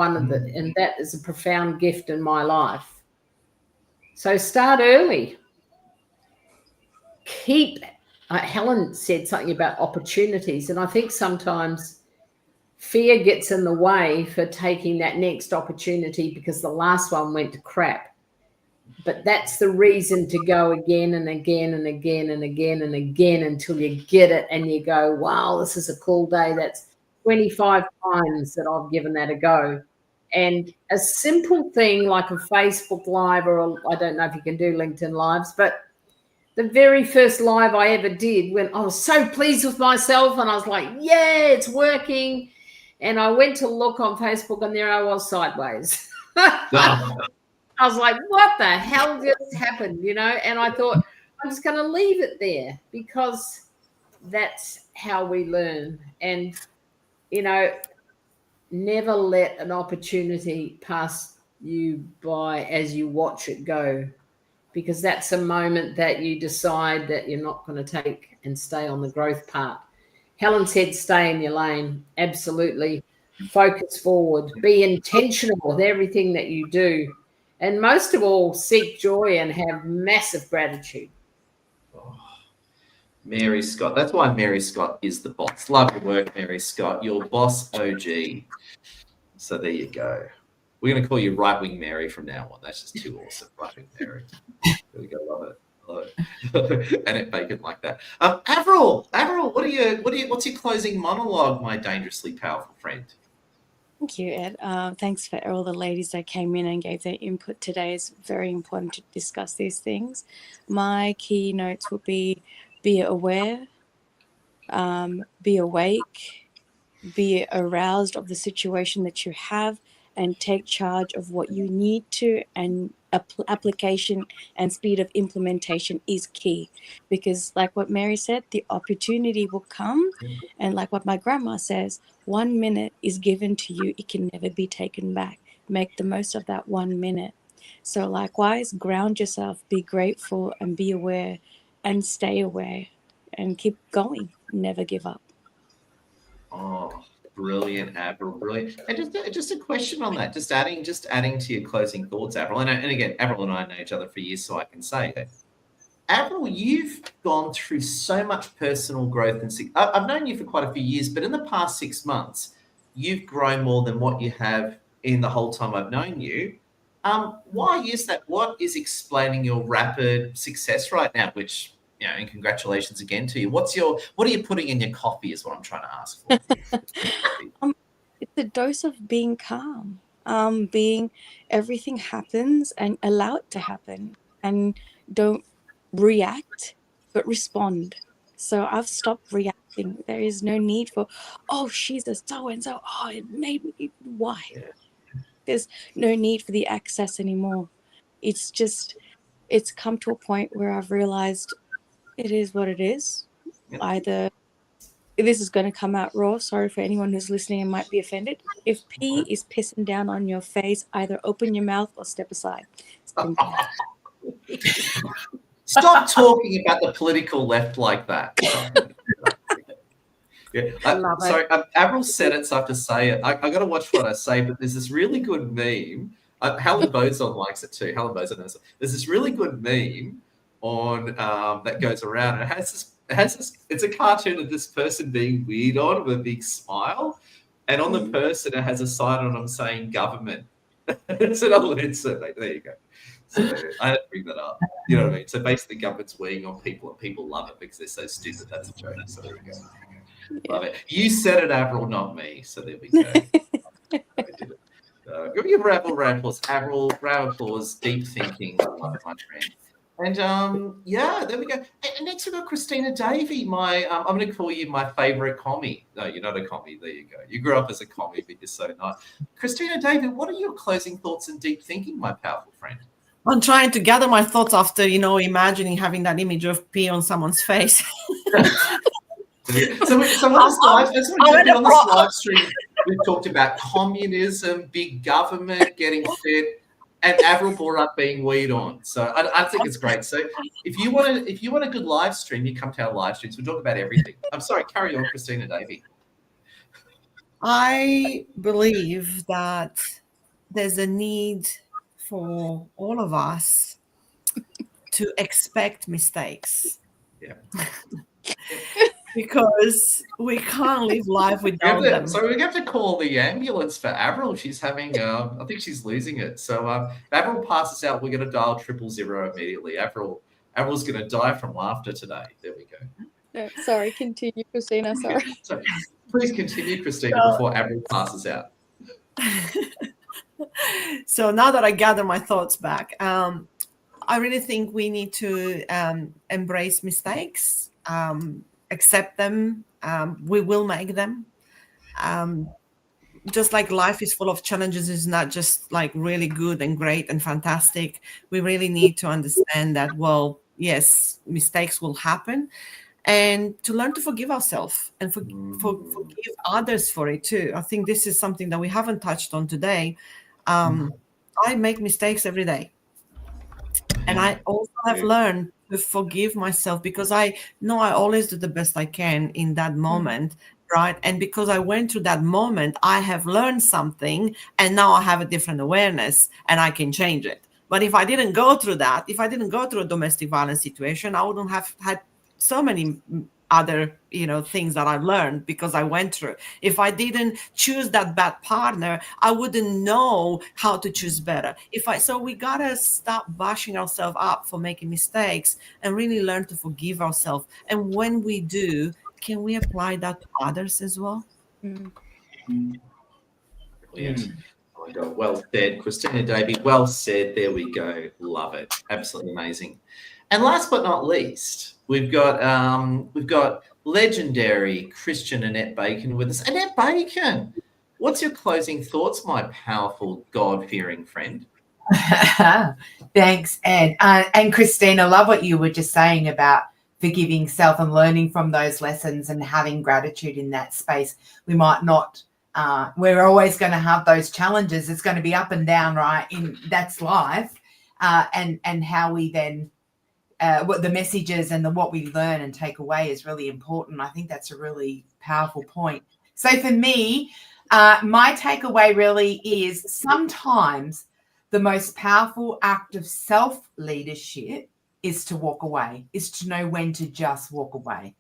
that is a profound gift in my life. So start early. Helen said something about opportunities, and I think sometimes fear gets in the way for taking that next opportunity because the last one went to crap. But that's the reason to go again and again and again and again and again until you get it and you go, wow, this is a cool day. That's 25 times that I've given that a go. And a simple thing like a Facebook Live, or I don't know if you can do LinkedIn Lives, but the very first live I ever did, when I was so pleased with myself and I was like, yeah, it's working. And I went to look on Facebook and there I was sideways. I was like, what the hell just happened, And I thought, I'm just going to leave it there because that's how we learn. And, never let an opportunity pass you by as you watch it go, because that's a moment that you decide that you're not going to take and stay on the growth part. Helen said, stay in your lane. Absolutely. Focus forward. Be intentional with everything that you do. And most of all, seek joy and have massive gratitude. Oh, Mary Scott. That's why Mary Scott is the boss. Love your work, Mary Scott. Your boss OG. So there you go. We're going to call you Right Wing Mary from now on. That's just too awesome. Right Wing Mary. There we go. Love it. And it bacon like that. Avril, what's your closing monologue, my dangerously powerful friend? Thank you, Ed. Thanks for all the ladies that came in and gave their input today. It's very important to discuss these things. My key notes would be aware, be awake, be aroused of the situation that you have, and take charge of what you need to, and application and speed of implementation is key, because like what Mary said, the opportunity will come, and like what my grandma says, 1 minute is given to you, it can never be taken back. Make the most of that 1 minute. So likewise, ground yourself, be grateful and be aware and stay aware and keep going, never give up. Oh, brilliant, Avril, brilliant. And just a question on that, just adding to your closing thoughts, Avril. And again, Avril and I know each other for years, so I can say that. Avril, you've gone through so much personal growth, and I've known you for quite a few years, but in the past 6 months, you've grown more than what you have in the whole time I've known you. Why is that? What is explaining your rapid success right now, which, and congratulations again to you. What are you putting in your coffee is what I'm trying to ask for. It's a dose of being calm, being everything happens and allow it to happen, and don't react, but respond. So I've stopped reacting. There is no need for, oh, she's a so-and-so. Oh, it made me, why? Yeah. There's no need for the access anymore. It's come to a point where I've realized it is what it is. Yeah. Either this is going to come out raw. Sorry for anyone who's listening and might be offended. If pee is pissing down on your face, either open your mouth or step aside. Stop talking about the political left like that. Yeah, sorry, Avril said it, so I have to say it. I got to watch what I say, but there's this really good meme. Helen Bozon likes it too. Helen Bozon knows it. There's this really good meme on that goes around, and it has this. It's a cartoon of this person being weird on with a big smile, and on the person it has a sign on them saying "government." It's an old survey. There you go. So I had to bring that up. You know what I mean? So basically, government's weighing on people, and people love it because they're so stupid. That's a joke. So there we go. Love it. You said it, Avril, not me. So there we go. Give me a round of applause. Avril, round of applause. Deep thinking. I love it, my friend. And there we go. And next we've got Christina Davey. I'm going to call you my favourite commie. No, you're not a commie. There you go. You grew up as a commie, but you're so nice. Christina Davey, what are your closing thoughts and deep thinking, my powerful friend? I'm trying to gather my thoughts after, imagining having that image of pee on someone's face. So on this live stream, we've talked about communism, big government, getting fit. And Avril brought up being weed on. So I think it's great. So if you want a good live stream, you come to our live streams. We talk about everything. I'm sorry, carry on, Christina Davey. I believe that there's a need for all of us to expect mistakes. Yeah. Because we can't live life without them. So we have to call the ambulance for Avril. She's having, I think she's losing it. So if Avril passes out, we're going to dial 000 immediately. Avril's going to die from laughter today. There we go. No, sorry, continue, Christina. Sorry. So please continue, Christina, before Avril passes out. So now that I gather my thoughts back, I really think we need to embrace mistakes, accept them. We will make them. Just like life is full of challenges, it's not just like really good and great and fantastic. We really need to understand that, well, yes, mistakes will happen, and to learn to forgive ourselves and forgive others for it too. I think this is something that we haven't touched on today. I make mistakes every day. And I also have learned to forgive myself, because I know I always do the best I can in that moment, right? And because I went through that moment, I have learned something, and now I have a different awareness and I can change it. But if I didn't go through that, if I didn't go through a domestic violence situation, I wouldn't have had so many other things that I've learned because I went through. If I didn't choose that bad partner, I wouldn't know how to choose better. So we gotta stop bashing ourselves up for making mistakes and really learn to forgive ourselves. And when we do, can we apply that to others as well? Brilliant. Oh my God. Well said, Christina Davey. Well said. There we go. Love it. Absolutely amazing. And last but not least, we've got legendary Christian Annette Bacon with us. Annette Bacon, what's your closing thoughts, my powerful God-fearing friend? Thanks, Ed. And Christina, love what you were just saying about forgiving self and learning from those lessons and having gratitude in that space. We might not, we're always going to have those challenges. It's going to be up and down, right? That's life. And how we then, what the messages and what we learn and take away is really important. I think that's a really powerful point. So for me, my takeaway really is sometimes the most powerful act of self-leadership is to walk away, is to know when to just walk away.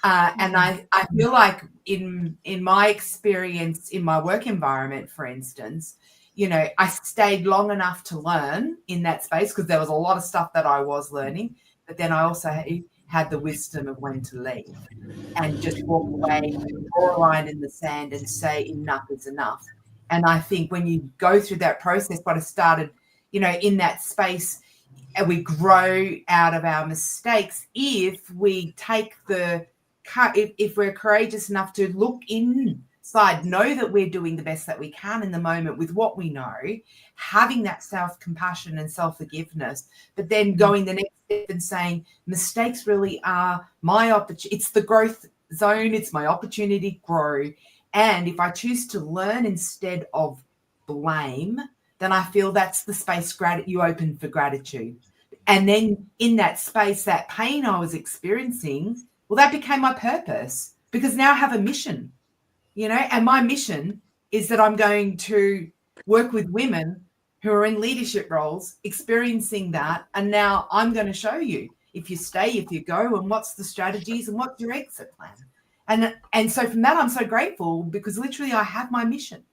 And I feel like in my experience, in my work environment, for instance, I stayed long enough to learn in that space because there was a lot of stuff that I was learning, but then I also had the wisdom of when to leave and just walk away, draw a line in the sand and say enough is enough. And I think when you go through that process, what I started, in that space, and we grow out of our mistakes if we take if we're courageous enough to look inside, know that we're doing the best that we can in the moment with what we know, having that self-compassion and self-forgiveness, but then going the next step and saying mistakes really are my opportunity. It's the growth zone. It's my opportunity to grow. And if I choose to learn instead of blame, then I feel that's the space you open for gratitude. And then in that space, that pain I was experiencing, well, that became my purpose because now I have a mission, and my mission is that I'm going to work with women who are in leadership roles experiencing that. And now I'm going to show you if you stay, if you go, and what's the strategies and what's your exit plan. And so from that, I'm so grateful because literally I have my mission.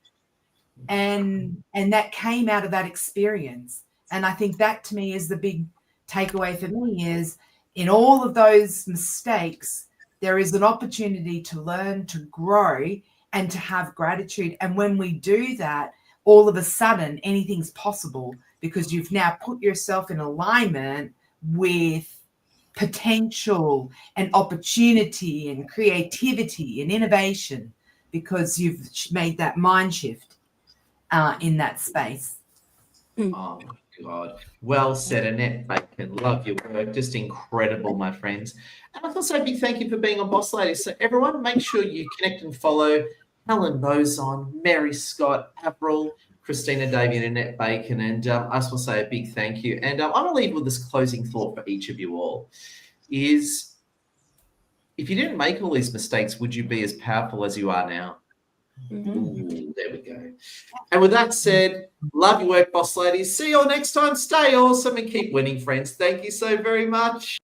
And that came out of that experience. And I think that to me is the big takeaway for me is in all of those mistakes, there is an opportunity to learn, to grow, and to have gratitude. And when we do that, all of a sudden anything's possible because you've now put yourself in alignment with potential and opportunity and creativity and innovation because you've made that mind shift in that space. Oh, my God. Well said, Annette Bacon. Love your work. Just incredible, my friends. And I also a big thank you for being on Boss Ladies. So everyone, make sure you connect and follow Helen Bozon, Mary Scott, Avril, Christina Davian, and Annette Bacon. And I just want to say a big thank you. And I'm going to leave with this closing thought for each of you all is, if you didn't make all these mistakes, would you be as powerful as you are now? Ooh, there we go. And with that said, love your work, boss ladies. See you all next time. Stay awesome and keep winning, friends. Thank you so very much.